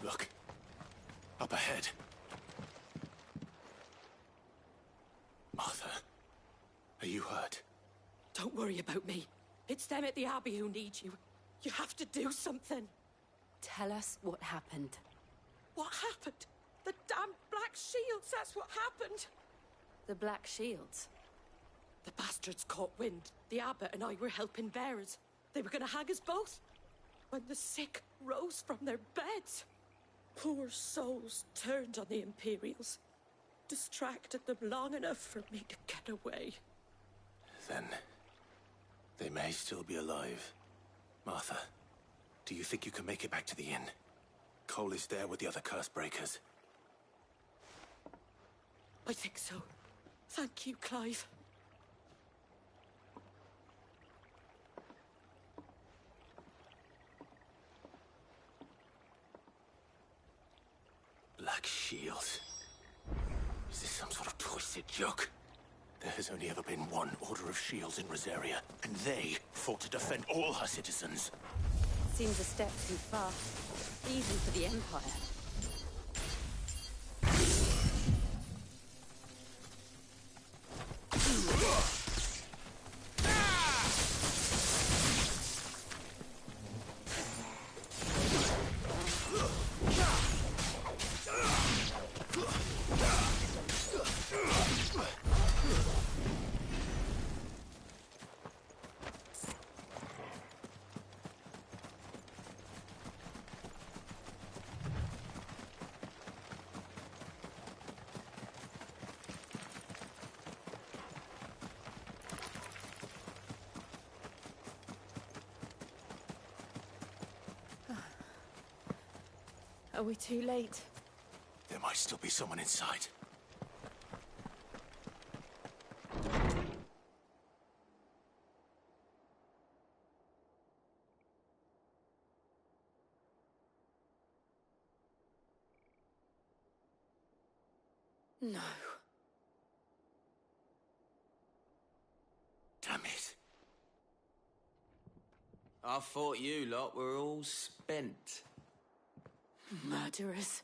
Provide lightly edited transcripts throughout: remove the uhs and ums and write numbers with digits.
Look. Up ahead. Martha, are you hurt? Don't worry about me. It's them at the Abbey who need you. You have to do something. Tell us what happened. What happened? The damn Black Shields, that's what happened. The Black Shields? The bastards caught wind. The abbot and I were helping bearers. They were going to hang us both. When the sick rose from their beds, poor souls turned on the Imperials. Distracted them long enough for me to get away. Then they may still be alive. Martha, do you think you can make it back to the inn? Cole is there with the other curse breakers. I think so. Thank you, Clive. Black Shields. Is this some sort of twisted joke? There has only ever been one Order of Shields in Rosaria, and they fought to defend all her citizens. Seems a step too far, even for the Empire. Are we too late? There might still be someone inside. No. Damn it. I thought you lot were all spent. Murderers.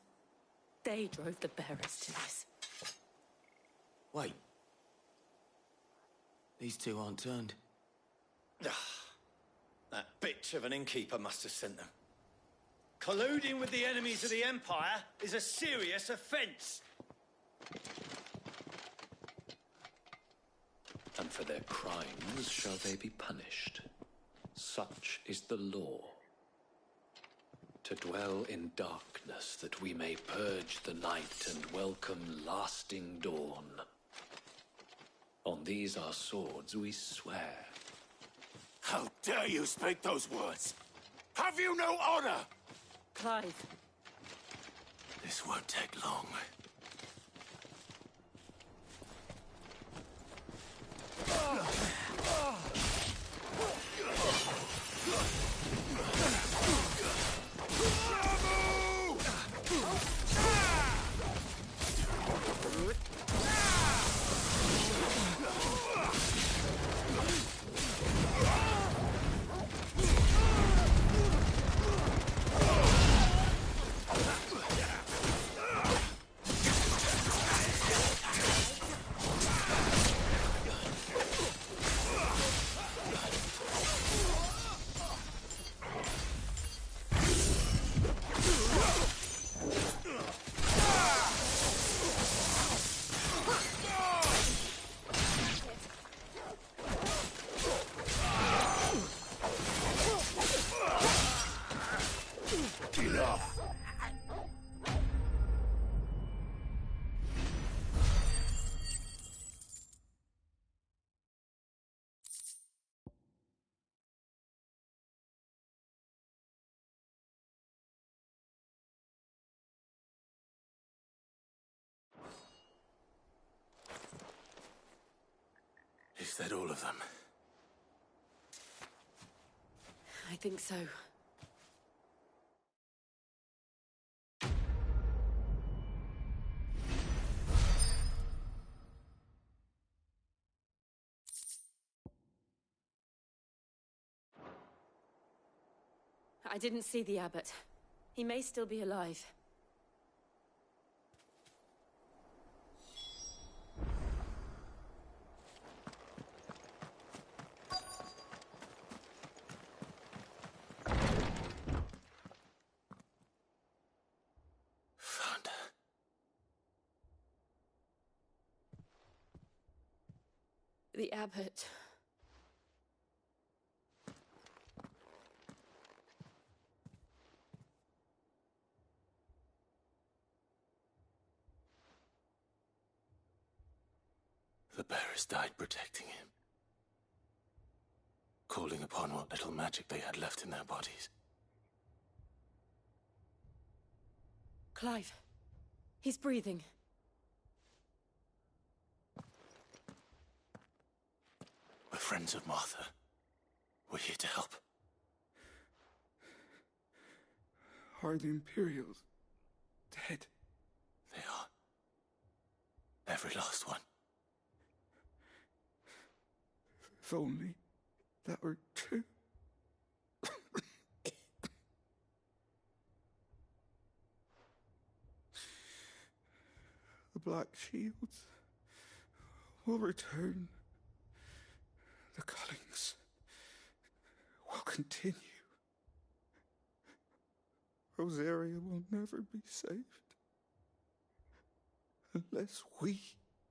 They drove the bearers to this. Wait. These two aren't turned. That bitch of an innkeeper must have sent them. Colluding with the enemies of the Empire is a serious offence. And for their crimes shall they be punished. Such is the law. To dwell in darkness, that we may purge the night and welcome lasting dawn. On these our swords we swear. How dare you speak those words? Have you no honor? Clive. This won't take long. Is that all of them? I think so. I didn't see the abbot. He may still be alive. The abbot. The bearers died protecting him, calling upon what little magic they had left in their bodies. Clive. He's breathing. We're friends of Martha. We're here to help. Are the Imperials dead? They are. Every last one. If only that were true. The Black Shields will return. The cullings will continue. Rosaria will never be saved unless we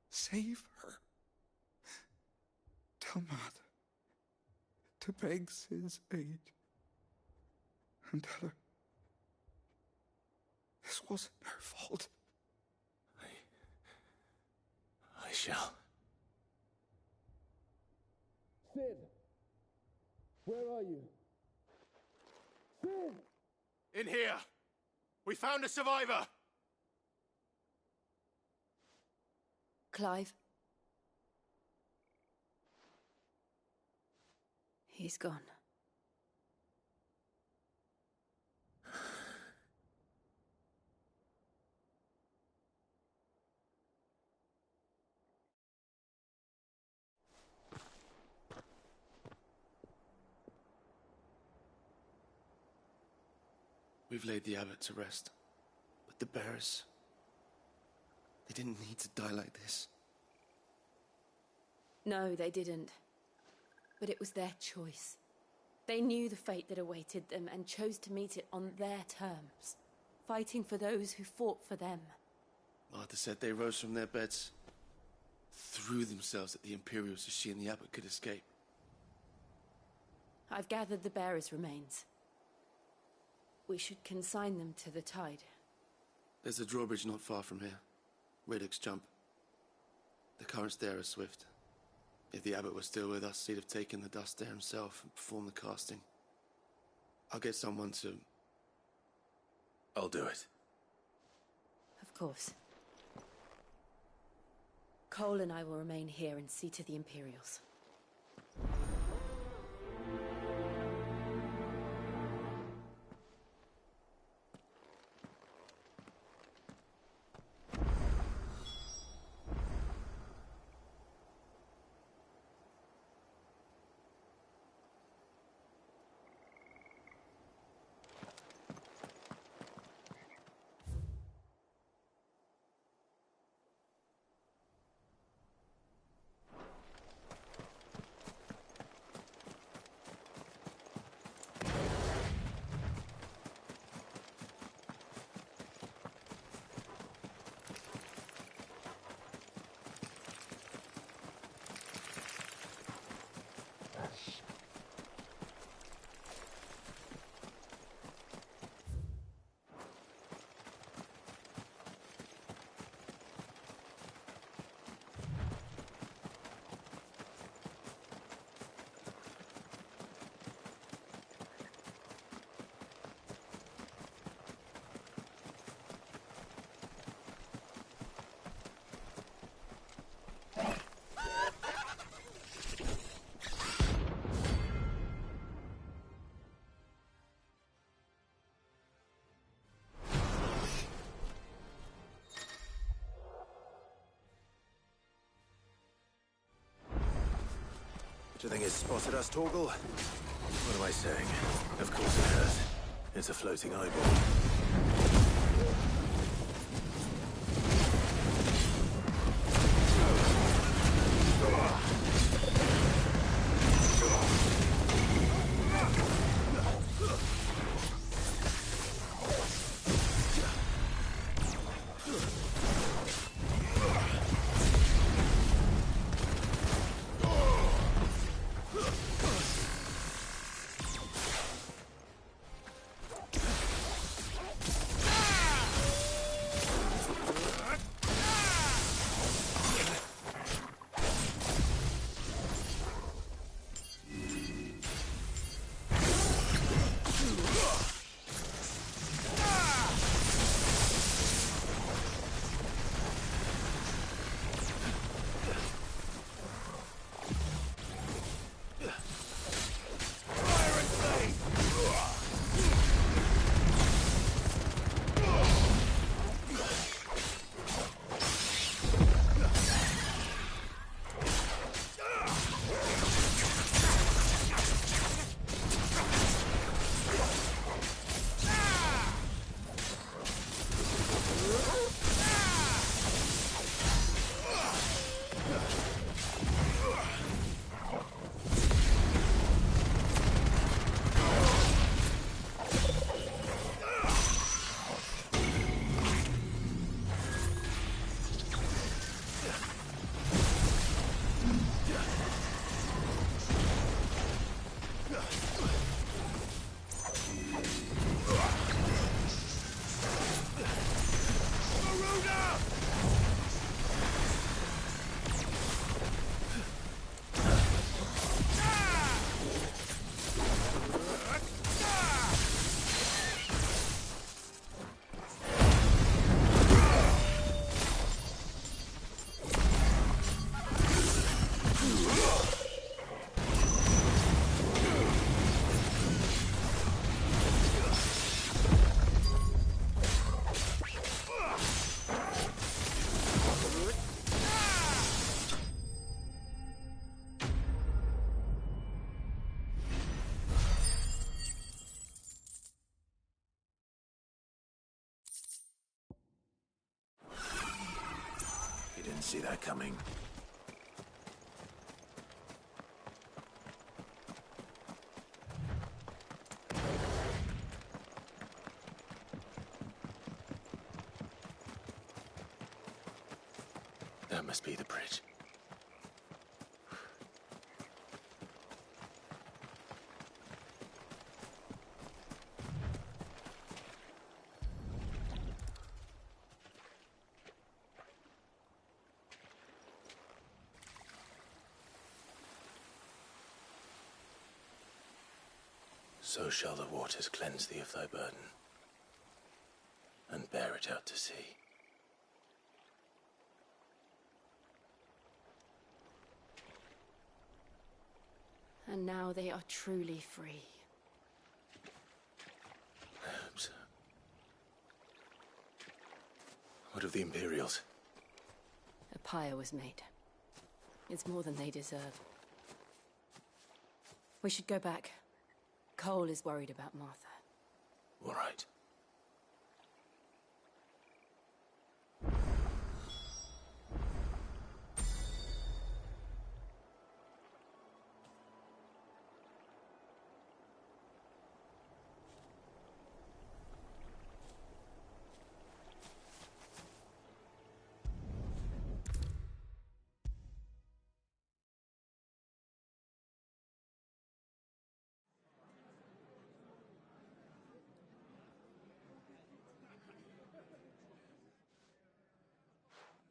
save her. Tell Mother to beg Sid's aid and tell her this wasn't her fault. I shall. Sid! Where are you? Sid! In here! We found a survivor! Clive. He's gone. We've laid the abbot to rest. But the bearers... they didn't need to die like this. No, they didn't. But it was their choice. They knew the fate that awaited them and chose to meet it on their terms, fighting for those who fought for them. Martha said they rose from their beds, threw themselves at the Imperials so she and the abbot could escape. I've gathered the bearers' remains. We should consign them to the tide. There's a drawbridge not far from here. Radix Jump. The currents there are swift. If the abbot was still with us, he'd have taken the dust there himself and performed the casting. I'll get someone to... I'll do it. Of course. Cole and I will remain here and see to the Imperials. Do you think it's spotted us, Torgal? What am I saying? Of course it has. It's a floating eyeball. Didn't see that coming. That must be the bridge. So shall the waters cleanse thee of thy burden, and bear it out to sea. And now they are truly free. I hope so. What of the Imperials? A pyre was made. It's more than they deserve. We should go back. Cole is worried about Martha. All right.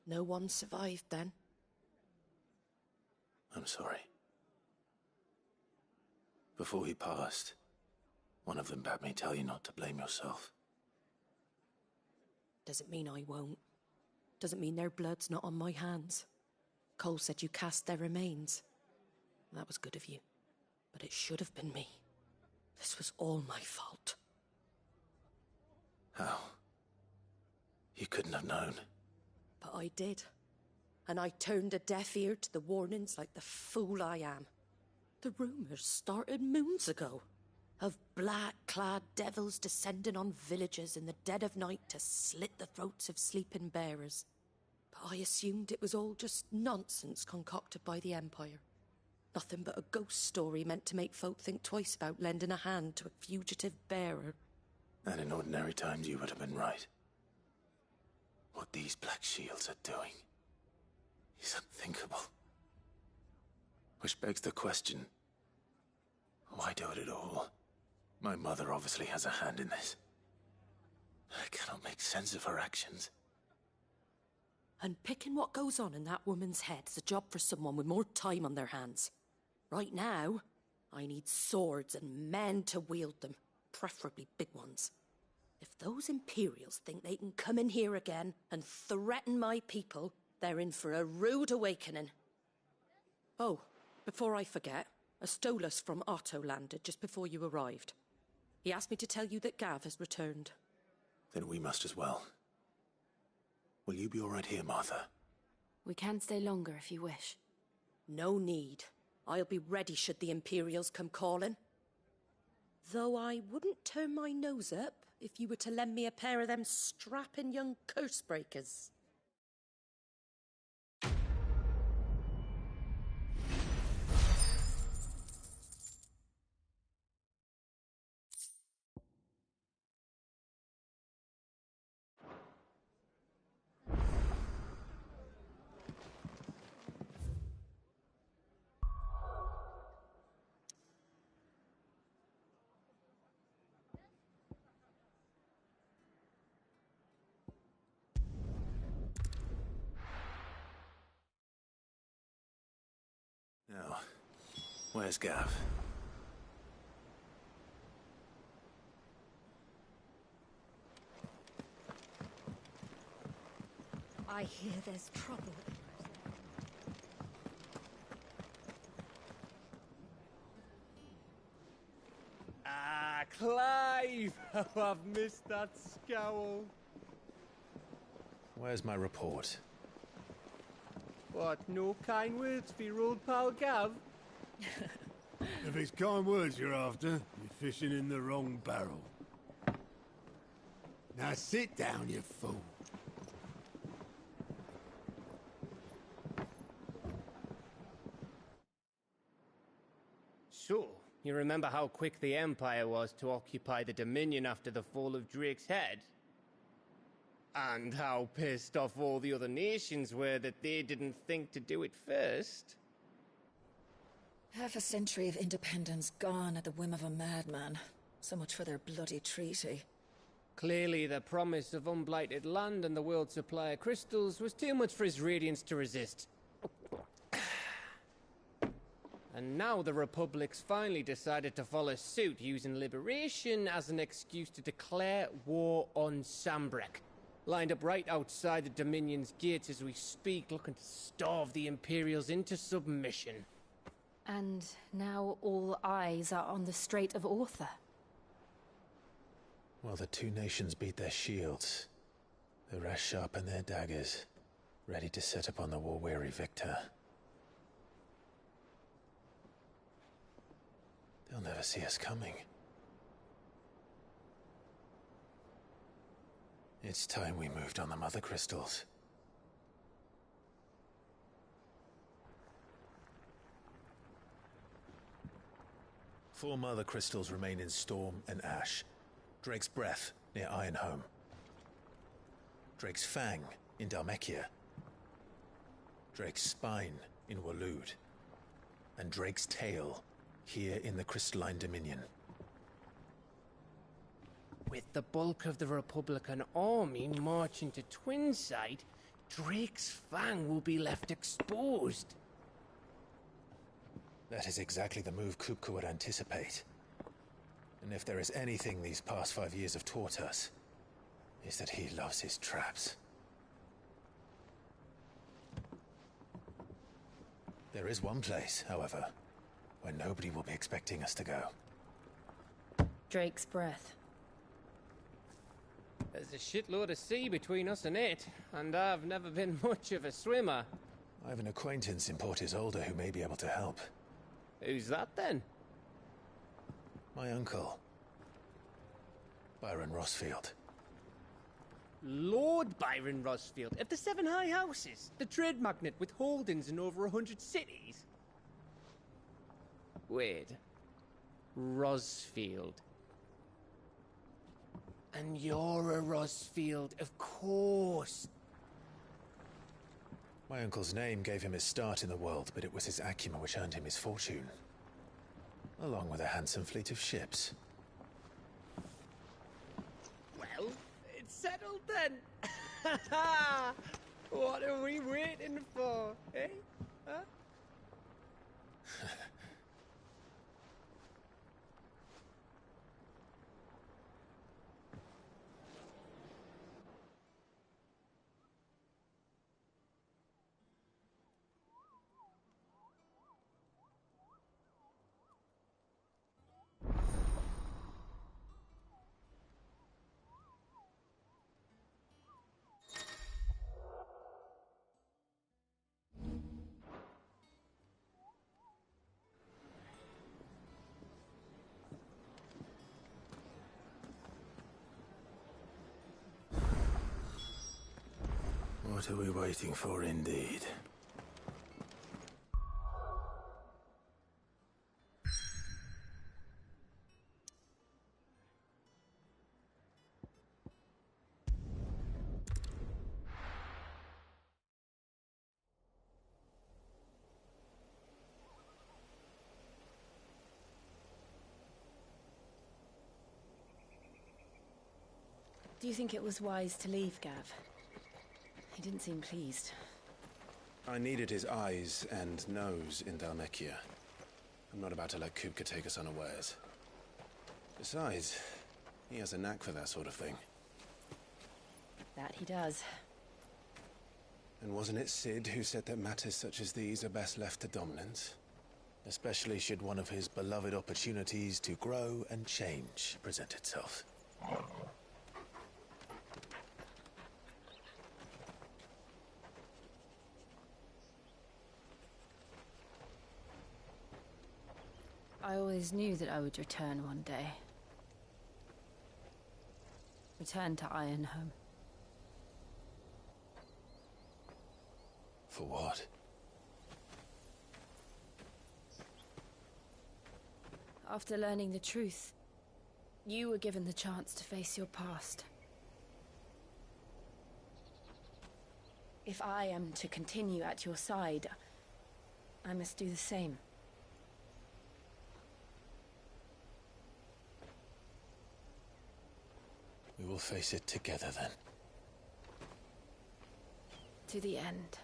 No one survived then? I'm sorry. Before he passed, one of them bade me tell you not to blame yourself. Doesn't mean I won't. Doesn't mean their blood's not on my hands. Cole said you cast their remains. That was good of you. But it should have been me. This was all my fault. How? You couldn't have known. But I did. And I turned a deaf ear to the warnings like the fool I am. The rumours started moons ago. Of black-clad devils descending on villages in the dead of night to slit the throats of sleeping bearers. But I assumed it was all just nonsense concocted by the Empire. Nothing but a ghost story meant to make folk think twice about lending a hand to a fugitive bearer. And in ordinary times you would have been right. What these Black Shields are doing is unthinkable. Which begs the question, why do it at all? My mother obviously has a hand in this. I cannot make sense of her actions. And picking what goes on in that woman's head is a job for someone with more time on their hands. Right now, I need swords and men to wield them, preferably big ones. If those Imperials think they can come in here again and threaten my people, they're in for a rude awakening. Oh, before I forget, a Stolas from Otto landed just before you arrived. He asked me to tell you that Gav has returned. Then we must as well. Will you be all right here, Martha? We can stay longer if you wish. No need. I'll be ready should the Imperials come calling. Though I wouldn't turn my nose up if you were to lend me a pair of them strapping young curse breakers. Now, where's Gav? I hear there's trouble. Ah, Clive! How I've missed that scowl. Where's my report? What, no kind words for your old pal Gav? If it's kind words you're after, you're fishing in the wrong barrel. Now sit down, you fool. remember how quick the Empire was to occupy the Dominion after the fall of Drake's Head. And how pissed off all the other nations were that they didn't think to do it first. Half a century of independence gone at the whim of a madman. So much for their bloody treaty. Clearly, the promise of unblighted land and the world's supply of crystals was too much for his radiance to resist. And now the Republic's finally decided to follow suit, using liberation as an excuse to declare war on Sambrek. Lined up right outside the Dominion's gates as we speak, looking to starve the Imperials into submission. And now all eyes are on the Strait of Author. While the two nations beat their shields, the rest sharpen their daggers, ready to set upon the war-weary victor. They'll never see us coming. It's time we moved on the Mother Crystals. Four Mother Crystals remain in Storm and Ash. Drake's Breath, near Ironhome. Drake's Fang, in Dhalmekia. Drake's Spine, in Waloed. And Drake's Tail, here in the Crystalline Dominion. With the bulk of the Republican army marching to Twinside, Drake's Fang will be left exposed. That is exactly the move Kupka would anticipate. And if there is anything these past 5 years have taught us, is that he loves his traps. There is one place, however, where nobody will be expecting us to go. Drake's Breath. There's a shitload of sea between us and it, and I've never been much of a swimmer. I have an acquaintance in Port Isolde who may be able to help. Who's that then? My uncle, Byron Rosfield. Lord Byron Rosfield of the Seven High Houses, the trade magnate with holdings in over 100 cities. Wait, Rosfield. And you're a Rosfield, of course. My uncle's name gave him his start in the world, but it was his acumen which earned him his fortune. Along with a handsome fleet of ships. Well, it's settled then. What are we waiting for, eh? Huh? What are we waiting for, indeed? Do you think it was wise to leave, Gav? He didn't seem pleased. I needed his eyes and nose in Dhalmekia. I'm not about to let Kupka take us unawares. Besides, he has a knack for that sort of thing. That he does. And wasn't it Sid who said that matters such as these are best left to dominance? Especially should one of his beloved opportunities to grow and change present itself. I always knew that I would return one day. Return to Ironhome. For what? after learning the truth, you were given the chance to face your past. If I am to continue at your side, I must do the same. We will face it together then. To the end.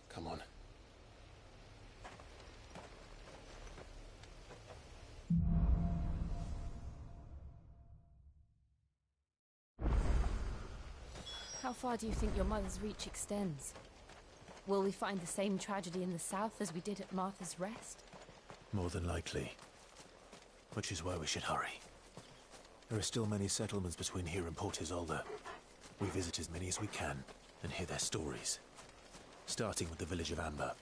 Come on. How far do you think your mother's reach extends? Will we find the same tragedy in the south as we did at Martha's Rest? More than likely. Which is why we should hurry. There are still many settlements between here and Port Isolde. We visit as many as we can and hear their stories. Starting with the village of Amber.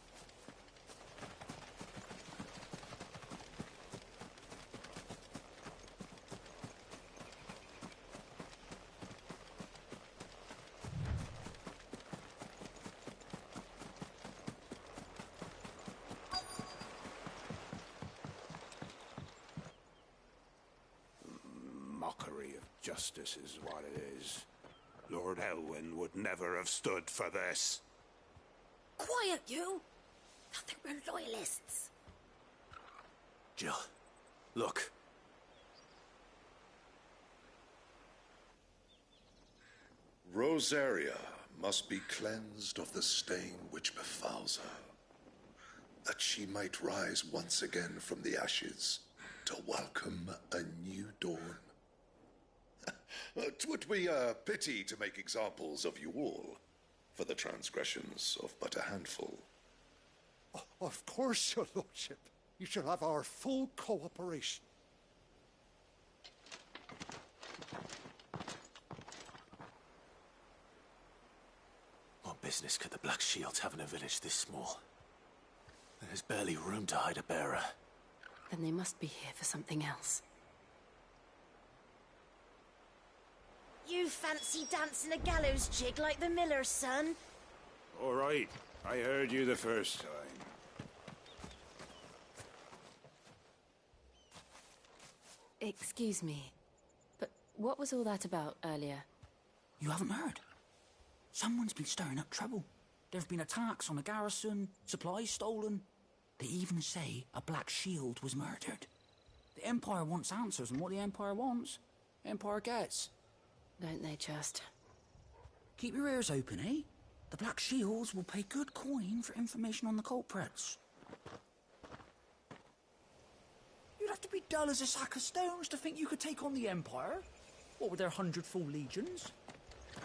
Mockery of justice is what it is. Lord Elwyn would never have stood for this. Quiet, you! Nothing we're loyalists. Jill, look. Rosaria must be cleansed of the stain which befouls her, that she might rise once again from the ashes to welcome a new dawn. 'Twould be a pity to make examples of you all, for the transgressions of but a handful. Of course, your lordship. You shall have our full cooperation. What business could the Black Shields have in a village this small? There's barely room to hide a bearer. Then they must be here for something else. You fancy dancing a gallows jig like the miller's son? All right, I heard you the first time. Excuse me, but what was all that about earlier? You haven't heard? Someone's been stirring up trouble. There have been attacks on the garrison, supplies stolen. They even say a Black Shield was murdered. The Empire wants answers, and what the Empire wants, Empire gets. Don't they just? Keep your ears open, eh? The Black Shields will pay good coin for information on the culprits. You'd have to be dull as a sack of stones to think you could take on the Empire. What with their 100 full legions?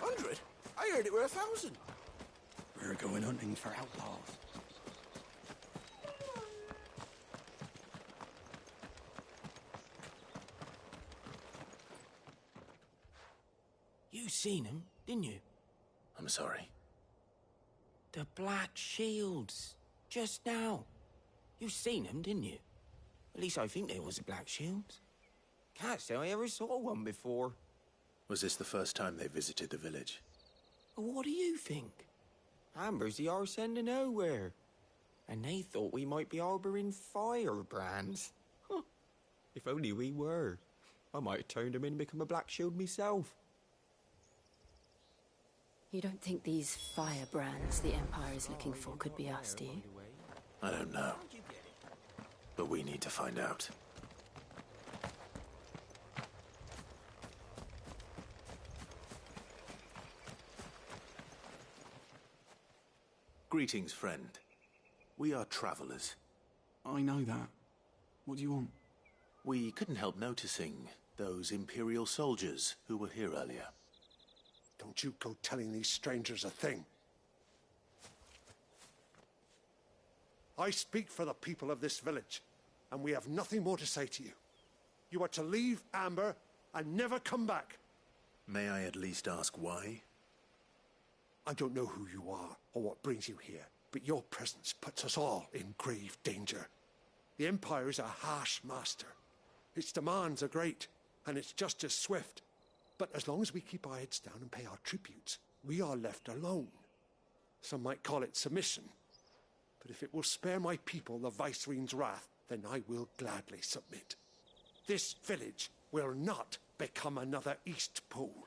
100? I heard it were 1,000. We're going hunting for outlaws. You seen him, didn't you? I'm sorry. The Black Shields. Just now. You seen them, didn't you? At least I think there was a Black Shields. Can't say I ever saw one before. Was this the first time they visited the village? What do you think? Amber's the arse end of nowhere. And they thought we might be harbouring firebrands. Huh. If only we were. I might have turned them in and become a Black Shield myself. You don't think these firebrands the Empire is looking for could be us, do you? I don't know. But we need to find out. Greetings, friend. We are travelers. I know that. What do you want? We couldn't help noticing those Imperial soldiers who were here earlier. Don't you go telling these strangers a thing. I speak for the people of this village, and we have nothing more to say to you. You are to leave Amber and never come back. May I at least ask why? I don't know who you are or what brings you here, but your presence puts us all in grave danger. The Empire is a harsh master. Its demands are great, and its justice swift. But as long as we keep our heads down and pay our tributes, we are left alone. Some might call it submission. But if it will spare my people the Viceroy's wrath, then I will gladly submit. This village will not become another East Pole.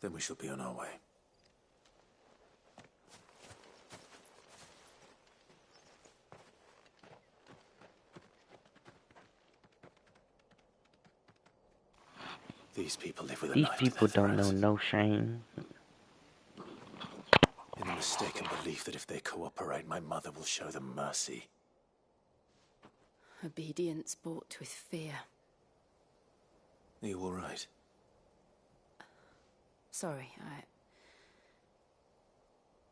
Then we shall be on our way. These people live with a These knife people to their don't know throats. no shame. In the mistaken belief that if they cooperate, my mother will show them mercy. Obedience bought with fear. Are you all right? Sorry,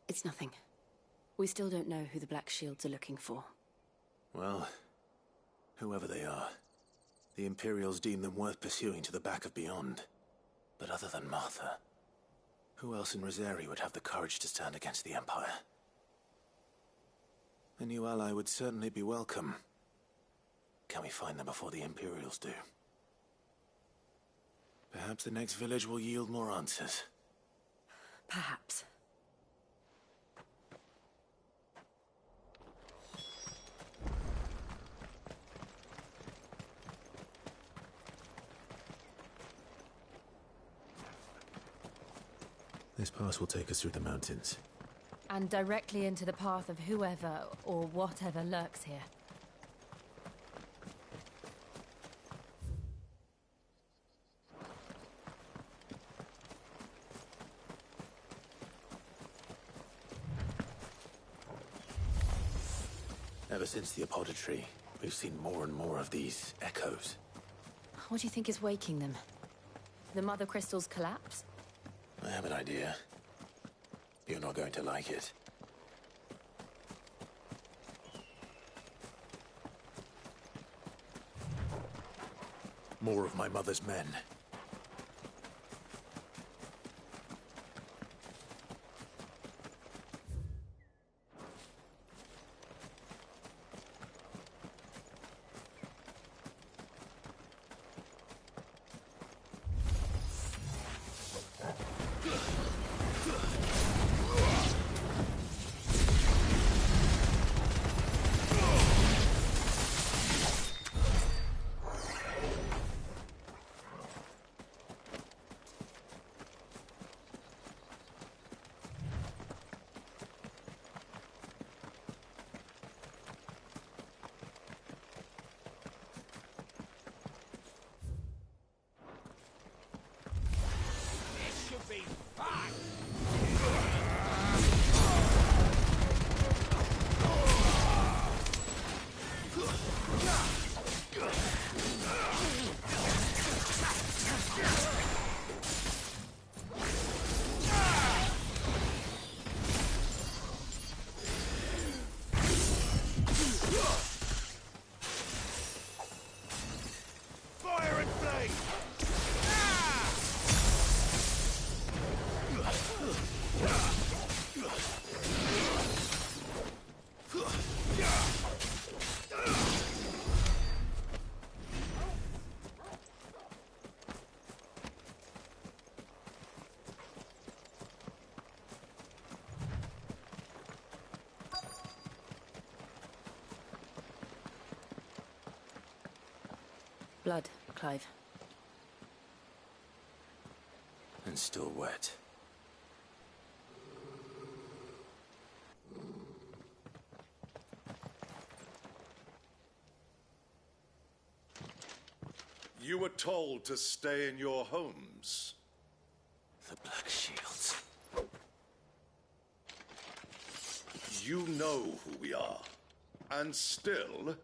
It's nothing. We still don't know who the Black Shields are looking for. Well, whoever they are, the Imperials deem them worth pursuing to the back of beyond. But other than Martha, who else in Rosari would have the courage to stand against the Empire? A new ally would certainly be welcome. Can we find them before the Imperials do? Perhaps the next village will yield more answers. Perhaps. This pass will take us through the mountains. And directly into the path of whoever or whatever lurks here. Ever since the Apodatory, we've seen more and more of these echoes. What do you think is waking them? The Mother Crystal's collapse? I have an idea. You're not going to like it. More of my mother's men. Blood, Clive. And still wet. You were told to stay in your homes. The Black Shields. You know who we are. And still,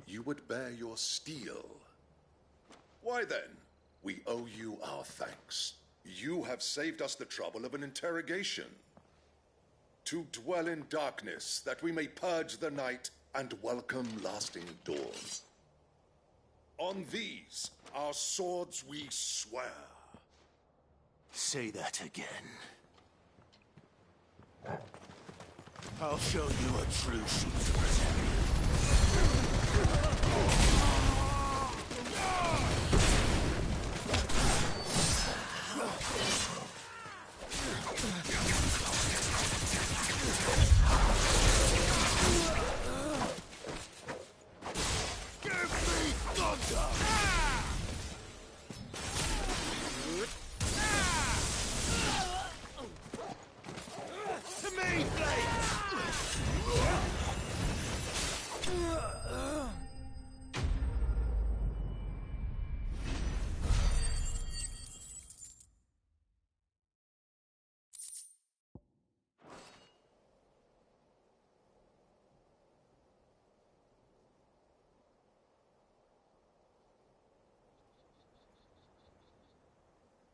you would bear your steel. Why then, we owe you our thanks. You have saved us the trouble of an interrogation. To dwell in darkness, that we may purge the night and welcome lasting dawn. On these, our swords we swear. Say that again. I'll show you a true sheep's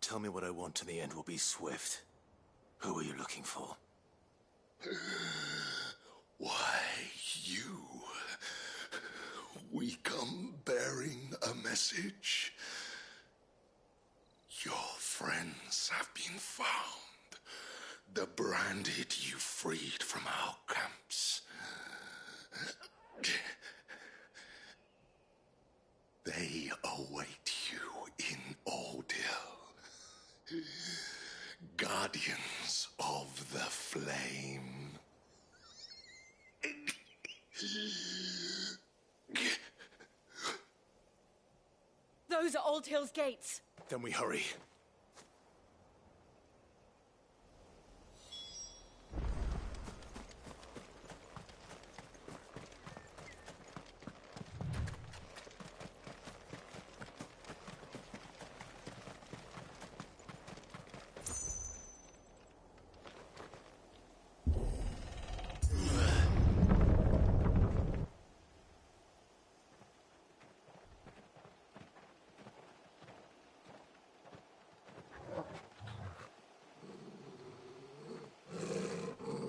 tell me what I want and the end will be swift. Who are you looking for? Why, you. We come bearing a message. Your friends have been found. The branded you freed from our camps. They await you in Aldil. Guardians of the Flame. Those are Old Hill's gates. Then we hurry.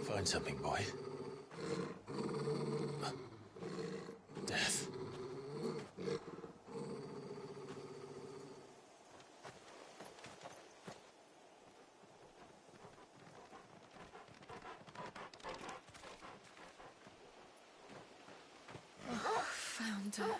Find something, boy. Death. Oh, found her.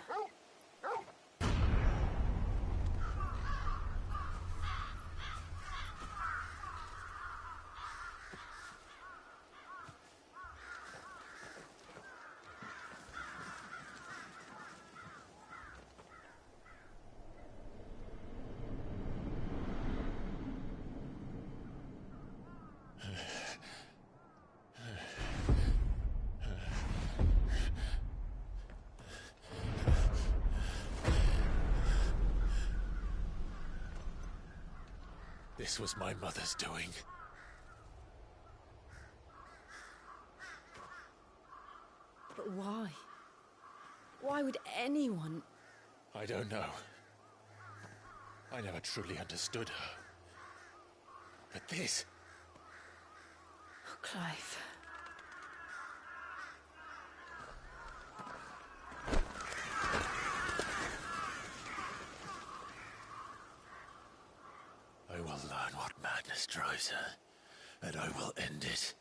This was my mother's doing. But why? Why would anyone... I don't know. I never truly understood her. But this... Oh, Clive. I will learn what madness drives her, and I will end it.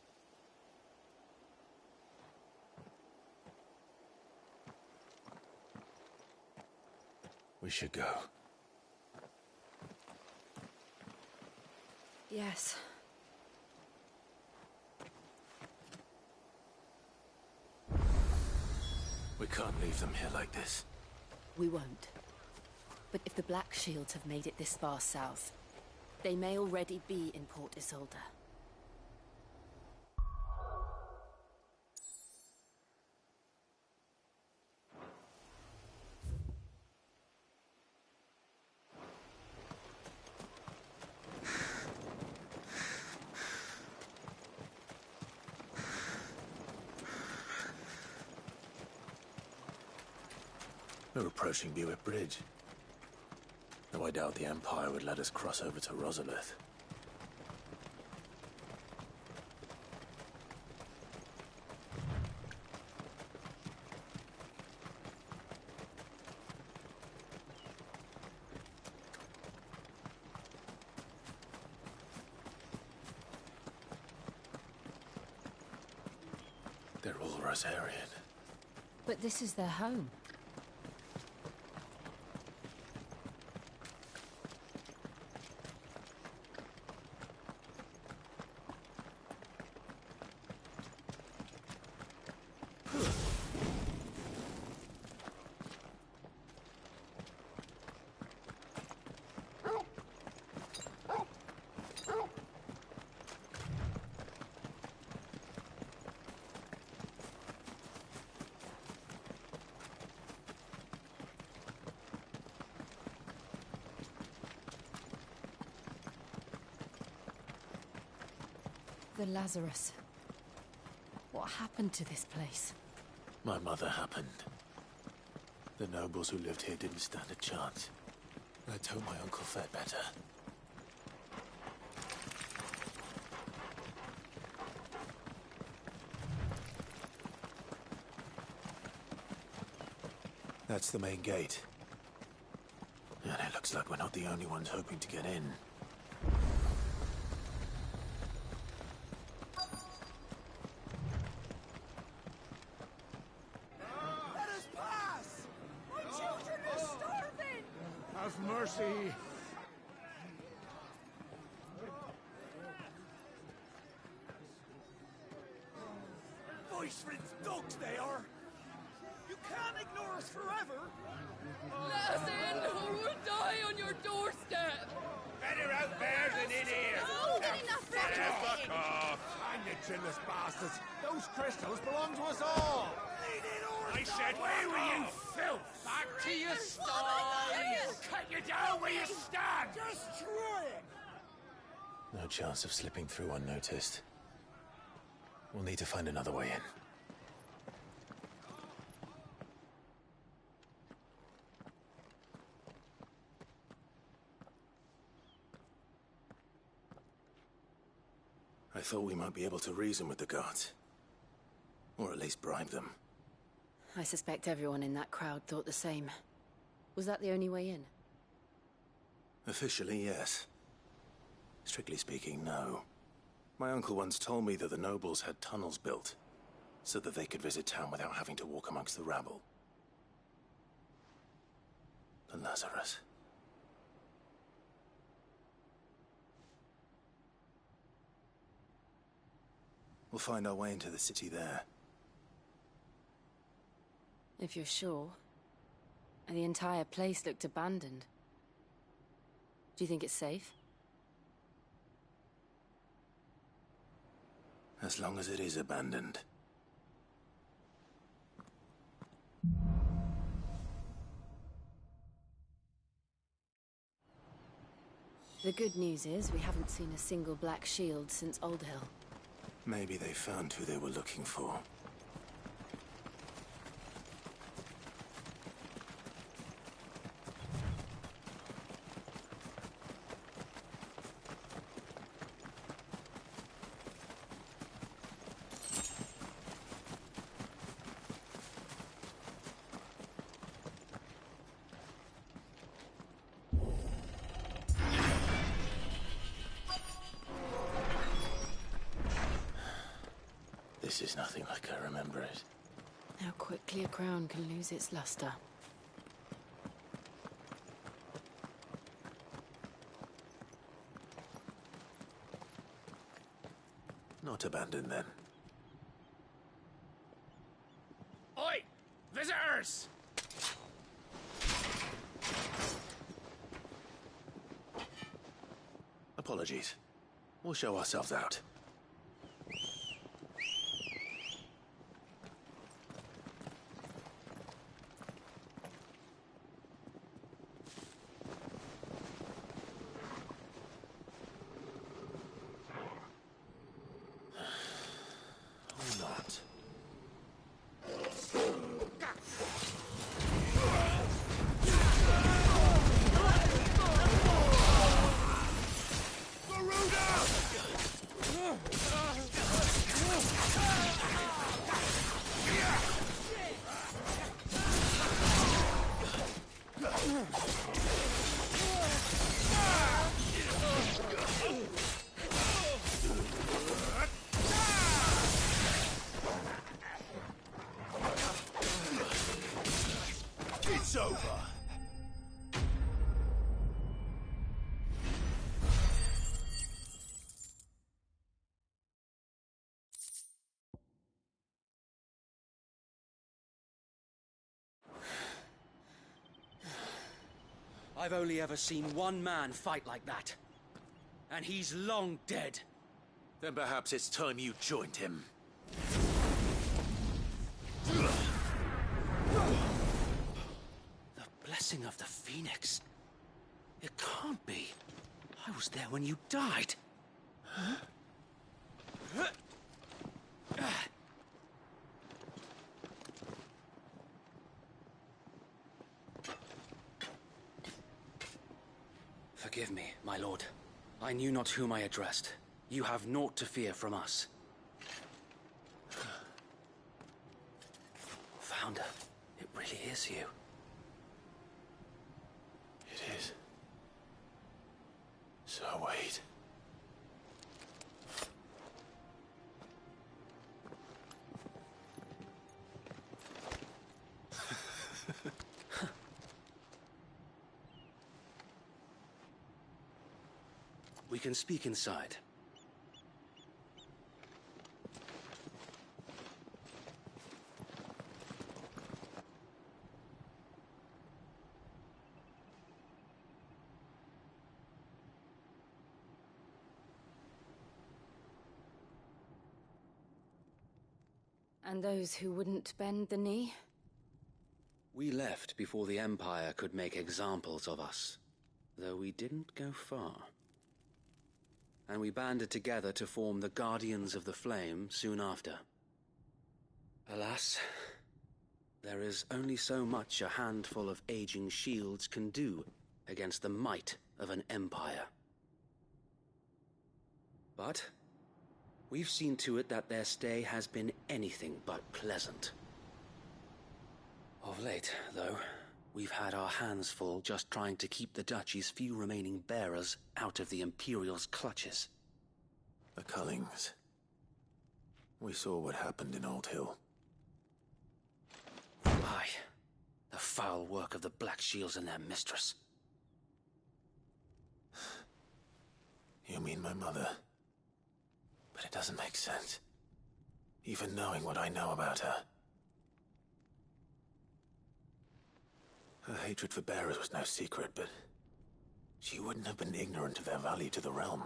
We should go. Yes. We can't leave them here like this. We won't. But if the Black Shields have made it this far south, they may already be in Port Isolde. We're approaching Buick Bridge. Though I doubt the Empire would let us cross over to Rosalith. They're all Rosarian. But this is their home. The Lazarus. What happened to this place? My mother happened. The nobles who lived here didn't stand a chance. Let's hope my uncle fared better. That's the main gate. And it looks like we're not the only ones hoping to get in. Let us pass! My children are starving! Have mercy! Voice-ridden dogs they are! You can't ignore us forever! Let us in, or we'll die on your doorstep! Better out there than in here! More than enough for everything! Hang you chinless bastards! Those crystals belong to us all! I said, where were you, filth? Back to your sties! Cut you down where you stand! Destroy it! No chance of slipping through unnoticed. We'll need to find another way in. I thought we might be able to reason with the guards. Or at least bribe them. I suspect everyone in that crowd thought the same. Was that the only way in? Officially, yes. Strictly speaking, no. My uncle once told me that the nobles had tunnels built, so that they could visit town without having to walk amongst the rabble. The Lazarus. We'll find our way into the city there. If you're sure. The entire place looked abandoned. Do you think it's safe? As long as it is abandoned. The good news is we haven't seen a single black shield since Old Hill. Maybe they found who they were looking for. This is nothing like I remember it. How quickly a crown can lose its luster. Not abandoned, then. Oi! Visitors! Apologies. We'll show ourselves out. Or not. It's over. I've only ever seen one man fight like that. And he's long dead. Then perhaps it's time you joined him. The blessing of the Phoenix. It can't be. I was there when you died. Huh? Forgive me, my lord. I knew not whom I addressed. You have naught to fear from us. Founder, it really is you. We can speak inside. And those who wouldn't bend the knee? We left before the Empire could make examples of us, though we didn't go far. And we banded together to form the Guardians of the Flame soon after. Alas, there is only so much a handful of aging shields can do against the might of an empire. But we've seen to it that their stay has been anything but pleasant. Of late, though, we've had our hands full just trying to keep the Duchy's few remaining bearers out of the Imperial's clutches. The Cullings. We saw what happened in Old Hill. Aye, the foul work of the Black Shields and their mistress. You mean my mother? But it doesn't make sense. Even knowing what I know about her. Her hatred for bearers was no secret, but she wouldn't have been ignorant of their value to the realm.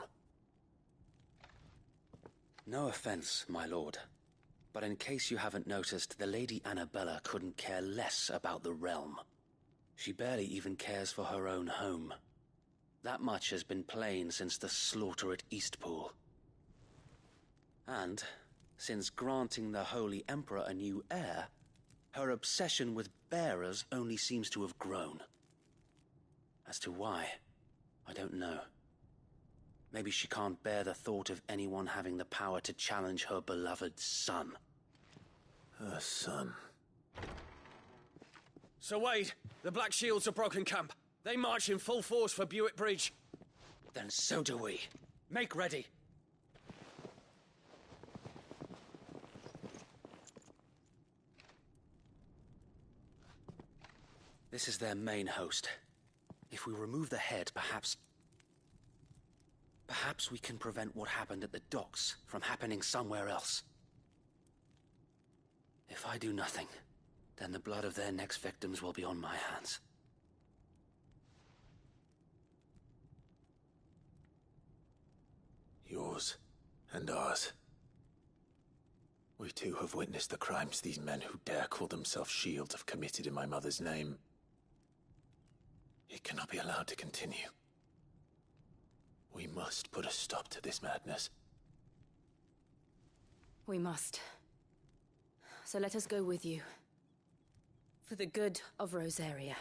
No offense, my lord, but in case you haven't noticed, the Lady Annabella couldn't care less about the realm. She barely even cares for her own home. That much has been plain since the slaughter at Eastpool. And, since granting the Holy Emperor a new heir, her obsession with bearers only seems to have grown. As to why, I don't know. Maybe she can't bear the thought of anyone having the power to challenge her beloved son. Her son. Sir Wade, the Black Shields have broken camp. They march in full force for Buick Bridge. Then so do we. Make ready. This is their main host. If we remove the head, perhaps we can prevent what happened at the docks from happening somewhere else. If I do nothing, then the blood of their next victims will be on my hands. Yours and ours. We too have witnessed the crimes these men who dare call themselves shields have committed in my mother's name. It cannot be allowed to continue. We must put a stop to this madness. We must. So let us go with you. For the good of Rosaria.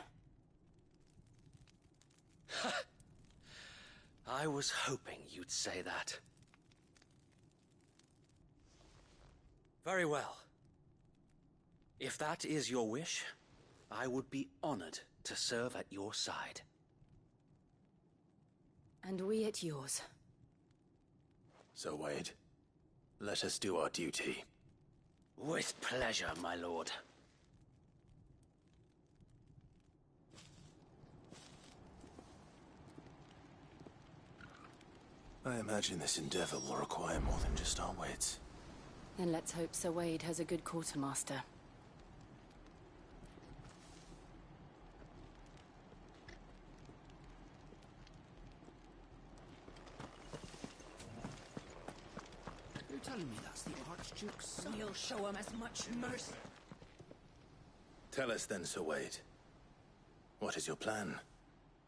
I was hoping you'd say that. Very well. If that is your wish, I would be honored to serve at your side. And we at yours. So, Wade, let us do our duty. With pleasure, my lord. I imagine this endeavor will require more than just our wits. Then let's hope Sir Wade has a good quartermaster. You're telling me that's the Archduke's son? You'll show him as much mercy. Tell us then, Sir Wade. What is your plan?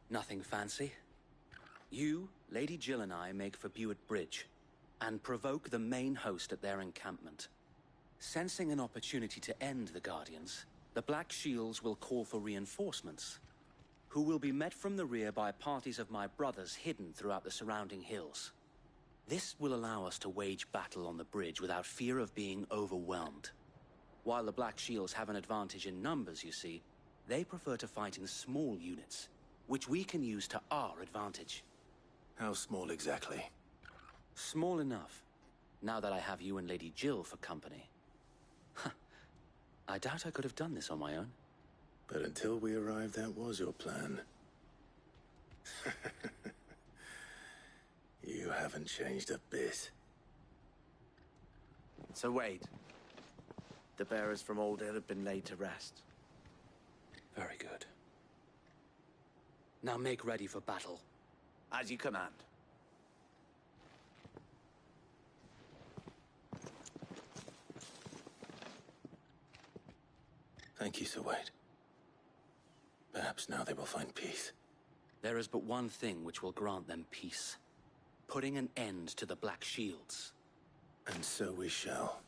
Nothing fancy. You, Lady Jill and I make for Buick Bridge, and provoke the main host at their encampment. Sensing an opportunity to end the Guardians, the Black Shields will call for reinforcements, who will be met from the rear by parties of my brothers hidden throughout the surrounding hills. This will allow us to wage battle on the bridge without fear of being overwhelmed. While the Black Shields have an advantage in numbers, you see, they prefer to fight in small units, which we can use to our advantage. How small exactly? Small enough, now that I have you and Lady Jill for company. I doubt I could have done this on my own. But until we arrived, that was your plan. You haven't changed a bit. So Wade, the bearers from Old Hill have been laid to rest. Very good. Now make ready for battle. As you command. Thank you, Sir Wade. Perhaps now they will find peace. There is but one thing which will grant them peace. Putting an end to the Black Shields. And so we shall.